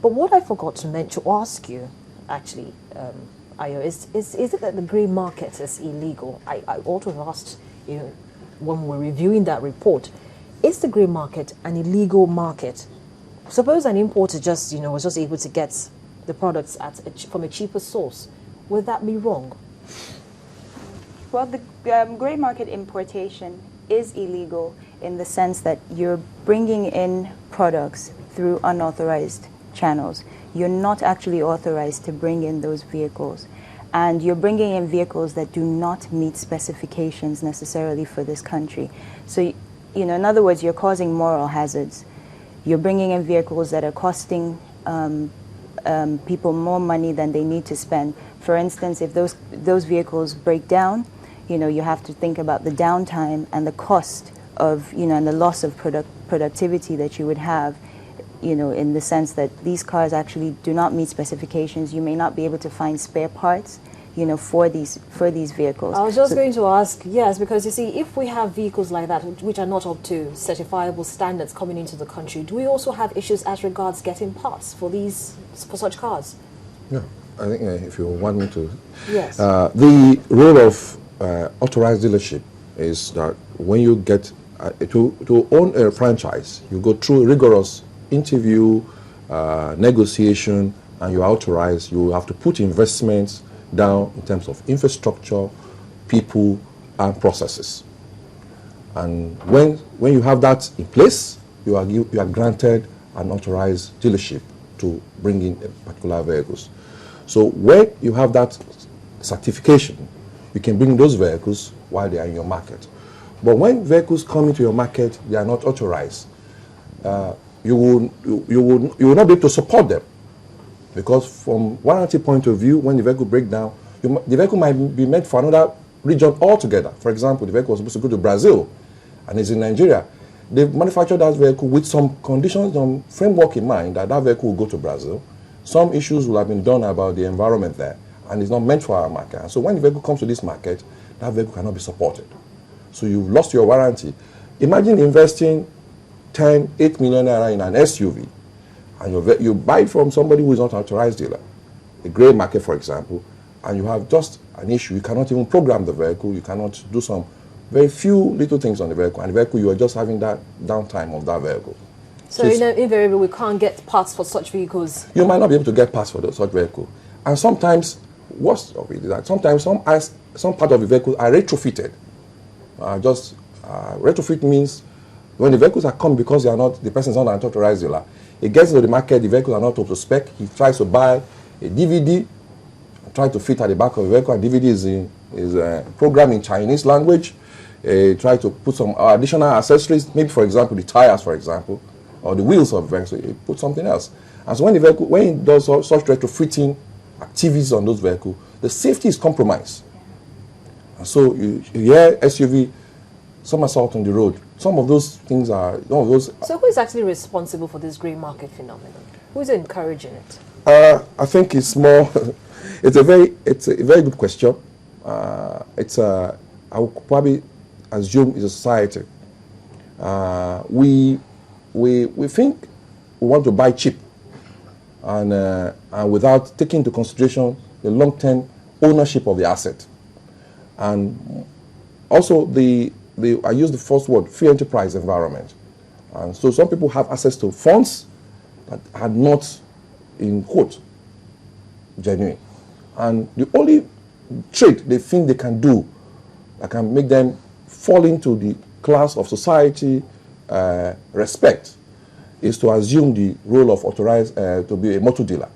But what I forgot to mention, to ask you, actually, Ayo, is it that the grey market is illegal? I also asked, when we're reviewing that report, is the grey market an illegal market? Suppose an importer just, was just able to get the products from a cheaper source. Would that be wrong? Well, the grey market importation is illegal in the sense that you're bringing in products through unauthorized channels. You're not actually authorized to bring in those vehicles. And you're bringing in vehicles that do not meet specifications necessarily for this country. So, in other words, you're causing moral hazards. You're bringing in vehicles that are costing people more money than they need to spend. For instance, if those vehicles break down, you have to think about the downtime and the cost of, and the loss of productivity that you would have, in the sense that these cars actually do not meet specifications. You may not be able to find spare parts, for these vehicles. I was just going to ask, yes, because you see, if we have vehicles like that which are not up to certifiable standards coming into the country, do we also have issues as regards getting parts for such cars? Yeah, I think if you want me to. Yes. The role of authorized dealership is that when you get to own a franchise, you go through a rigorous interview, negotiation, and you're authorized. You have to put investments down in terms of infrastructure, people, and processes. And when you have that in place, you are granted an authorized dealership to bring in particular vehicles. So when you have that certification, you can bring those vehicles while they are in your market. But when vehicles come into your market, they are not authorized. You will not be able to support them, because from warranty point of view, when the vehicle breaks down, the vehicle might be meant for another region altogether. For example, the vehicle was supposed to go to Brazil and is in Nigeria. They've manufactured that vehicle with some conditions, some framework in mind that vehicle will go to Brazil. Some issues will have been done about the environment there, and it's not meant for our market. And so when the vehicle comes to this market, that vehicle cannot be supported. So you've lost your warranty. Imagine investing 8 million naira in an SUV, and you buy it from somebody who is not an authorized dealer, a grey market, for example, and you have just an issue. You cannot even program the vehicle. You cannot do some very few little things on the vehicle, and the vehicle, you are just having that downtime of that vehicle. So invariably, we can't get parts for such vehicles. You might not be able to get parts for such vehicle, and sometimes, worst of it is that sometimes some part of the vehicle are retrofitted. Retrofit means when the vehicles are come because the person is not an authorized dealer, he gets into the market, the vehicles are not up to spec, he tries to buy a DVD, try to fit at the back of the vehicle, and DVD is programmed in Chinese language, try to put some additional accessories, maybe for example the tires, for example, or the wheels of the vehicle, so he put something else. And so when he does such retrofitting activities on those vehicles, the safety is compromised. And so you hear SUV somersault on the road. Some of those things are So who is actually responsible for this grey market phenomenon? Who is encouraging it? I think it's more. It's a very good question. I would probably assume it's a society. We think we want to buy cheap, and without taking into consideration the long-term ownership of the asset, and also I use the first word, free enterprise environment. And so some people have access to funds that are not, in quote, genuine. And the only trade they think they can do that can make them fall into the class of society respect is to assume the role of authorized to be a motor dealer.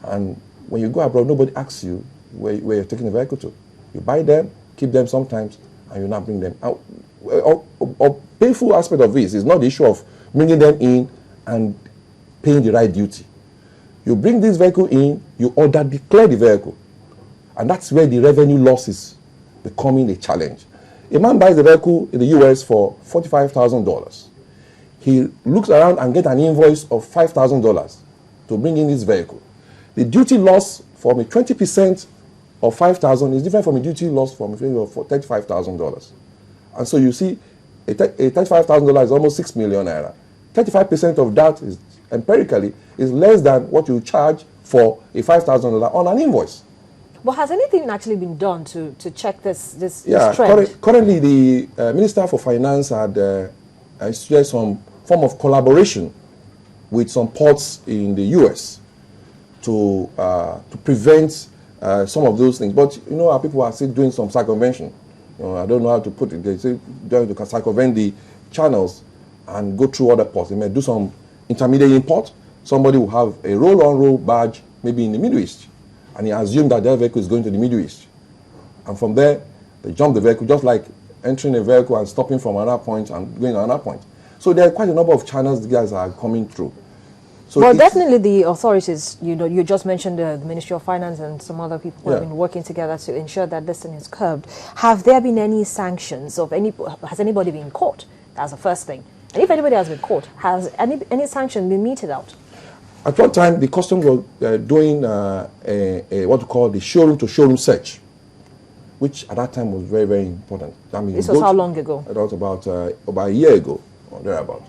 And when you go abroad, nobody asks you where you're taking the vehicle to. You buy them, keep them sometimes, and you now bring them out. A painful aspect of this is not the issue of bringing them in and paying the right duty. You bring this vehicle in, you declare the vehicle, and that's where the revenue loss is becoming a challenge. A man buys a vehicle in the US for $45,000. He looks around and gets an invoice of $5,000 to bring in this vehicle. The duty loss from a 20% of $5,000 is different from a duty loss from a $35,000. And so you see, a $35,000 is almost 6 million naira. 35% of that is empirically is less than what you charge for a $5,000 on an invoice. But has anything actually been done to check this Yeah, trend? currently the Minister for Finance had suggested some form of collaboration with some ports in the U.S. to prevent some of those things. But you know, our people are still doing some circumvention. You know, I don't know how to put it. They say they're going to circumvent the channels and go through other ports. They may do some intermediate import. Somebody will have a roll-on-roll badge, maybe in the Middle East, and he assumed that their vehicle is going to the Middle East. And from there, they jump the vehicle, just like entering a vehicle and stopping from another point and going to another point. So there are quite a number of channels the guys are coming through. So well, definitely the authorities, you know, you just mentioned the Ministry of Finance and some other people who have been working together to ensure that this thing is curbed. Have there been any sanctions of any, has anybody been caught? That's the first thing. And if anybody has been caught, has any sanction been meted out? At one time, the customs were doing what we call the showroom-to-showroom search, which at that time was very, very important. I mean, This was how long ago? It was about a year ago, or thereabout.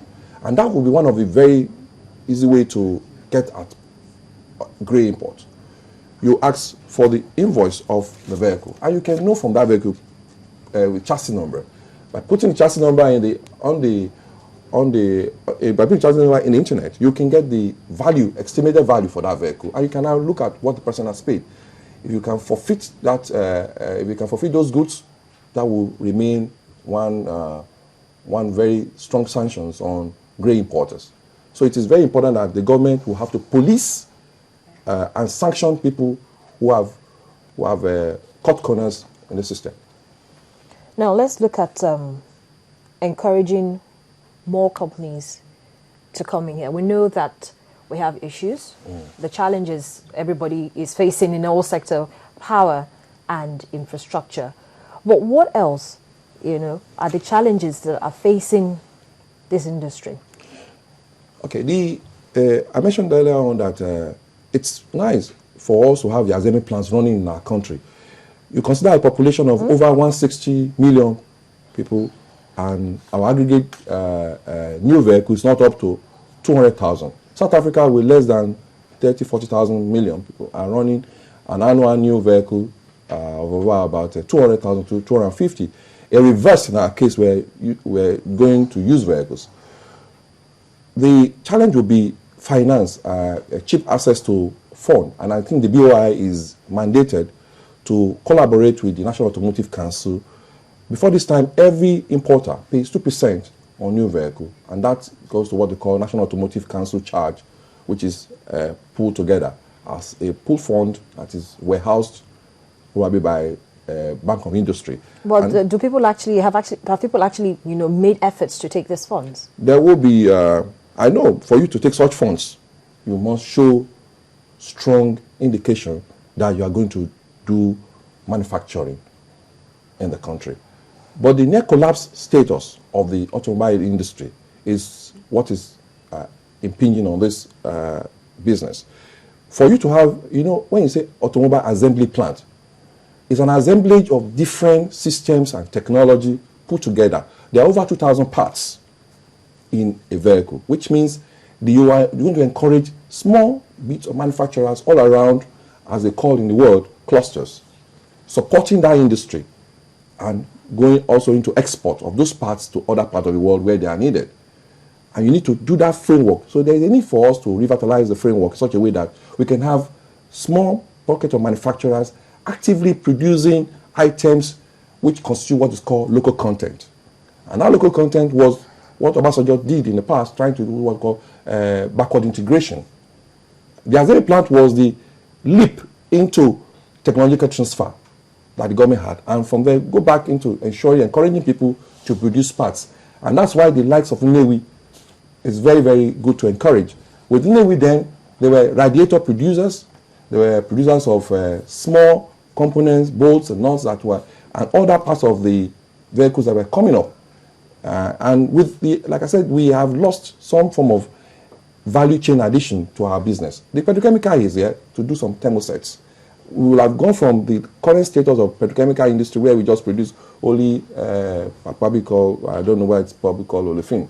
And that would be one of the very easy way to get at grey import. You ask for the invoice of the vehicle, and you can know from that vehicle with chassis number. By putting the chassis number by putting chassis number in the internet, you can get the value, estimated value for that vehicle, and you can now look at what the person has paid. If you can forfeit that, if you can forfeit those goods, that will remain one very strong sanctions on grey importers. So it is very important that the government will have to police and sanction people who have cut corners in the system. Now let's look at encouraging more companies to come in here. We know that we have issues. The challenges everybody is facing in all sectors, power and infrastructure. But what else, you know, are the challenges that are facing this industry? Okay, I mentioned earlier on that it's nice for us to have the assembly plants running in our country. You consider a population of over 160 million people, and our aggregate new vehicles not up to 200,000. South Africa, with less than 40,000 million people, are running an annual new vehicle of over about 200,000 to 250. A reverse in our case where we're going to use vehicles. The challenge will be finance, cheap access to fund, and I think the BOI is mandated to collaborate with the National Automotive Council. Before this time, every importer pays 2% on new vehicle, and that goes to what they call National Automotive Council charge, which is pulled together as a pool fund that is warehoused probably by Bank of Industry. But do people have people actually, you know, made efforts to take these funds? There will be. I know for you to take such funds, you must show strong indication that you are going to do manufacturing in the country. But the near collapse status of the automobile industry is what is impinging on this business. For you to have, you know, when you say automobile assembly plant, it's an assemblage of different systems and technology put together. There are over 2,000 parts in a vehicle, which means you are going to encourage small bits of manufacturers all around, as they call in the world, clusters, supporting that industry and going also into export of those parts to other parts of the world where they are needed. And you need to do that framework. So there is a need for us to revitalize the framework in such a way that we can have small pocket of manufacturers actively producing items which constitute what is called local content. And that local content was what Obasanjo did in the past, trying to do what is called backward integration. The assembly plant was the leap into technological transfer that the government had, and from there go back into encouraging people to produce parts. And that's why the likes of Nnewi is very, very good to encourage. With Nnewi then, they were radiator producers, they were producers of small components, bolts and nuts that were, and other parts of the vehicles that were coming up. And with the, like I said, we have lost some form of value chain addition to our business. The petrochemical is here to do some thermosets. We will have gone from the current status of petrochemical industry where we just produce only probably called, I don't know why it's probably called olefin.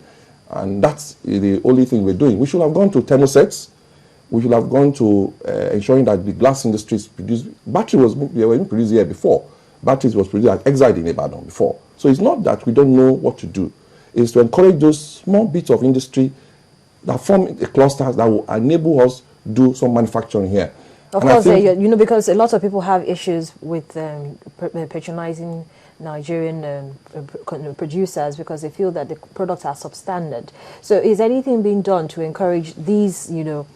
And that's the only thing we're doing. We should have gone to thermosets, we should have gone to ensuring that the glass industry is produced. Batteries were produced here before. Batteries was produced at Exide in Ibadan before. So it's not that we don't know what to do. It's to encourage those small bits of industry that form a cluster that will enable us do some manufacturing here. Of course, you know, because a lot of people have issues with patronizing Nigerian producers because they feel that the products are substandard. So is anything being done to encourage these, you know,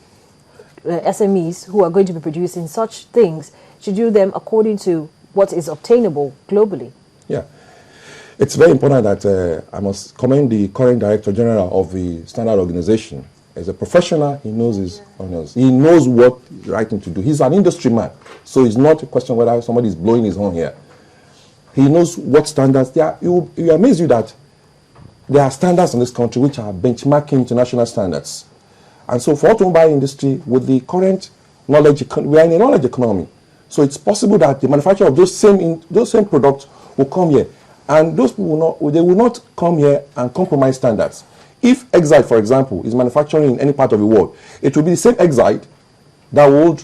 SMEs who are going to be producing such things to do them according to what is obtainable globally? Yeah. It's very important that I must commend the current Director General of the Standard Organization. As a professional, he knows his honors. He knows what the right thing to do. He's an industry man, so it's not a question whether somebody is blowing his horn here. He knows what standards there are. You amaze you that there are standards in this country which are benchmarking international standards. And so for automobile industry, with the current knowledge, we are in a knowledge economy. So it's possible that the manufacturer of those same products will come here. And those people will not come here and compromise standards. If Exide, for example, is manufacturing in any part of the world, it will be the same Exide that would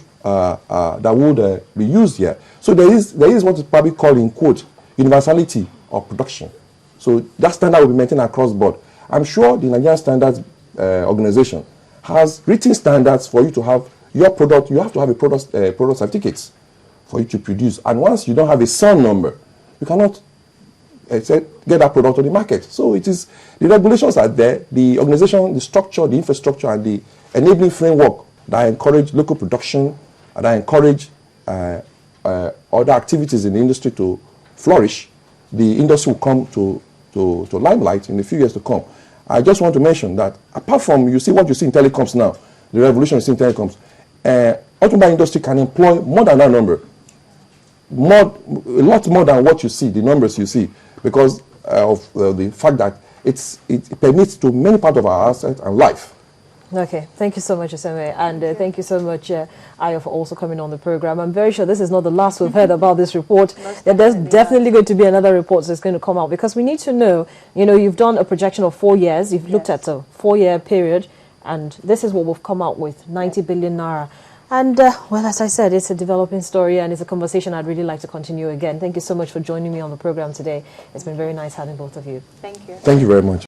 be used here. So there is what is probably called in quote universality of production. So that standard will be maintained across the board. I'm sure the Nigerian Standards Organization has written standards for you to have your product. You have to have a product certificates for you to produce. And once you don't have a SON number, you cannot get that product on the market. So it is, the regulations are there, the organization, the structure, the infrastructure, and the enabling framework that encourage local production, and that encourage other activities in the industry to flourish. The industry will come to limelight in a few years to come. I just want to mention that apart from what you see in telecoms now, the revolution you see in telecoms, automobile industry can employ more than that number. A lot more than what you see, the numbers you see, because of the fact that it permits to many parts of our assets and life. Okay, thank you so much, Oseme, and thank you so much, Ayo, for also coming on the program. I'm very sure this is not the last we've heard about this report. There's definitely going to be another report that's going to come out, because we need to know, you know, you've done a projection of 4 years, you've looked at a 4-year period, and this is what we've come out with, 90 billion naira. And, well, as I said, it's a developing story, and it's a conversation I'd really like to continue again. Thank you so much for joining me on the program today. It's been very nice having both of you. Thank you. Thank you very much.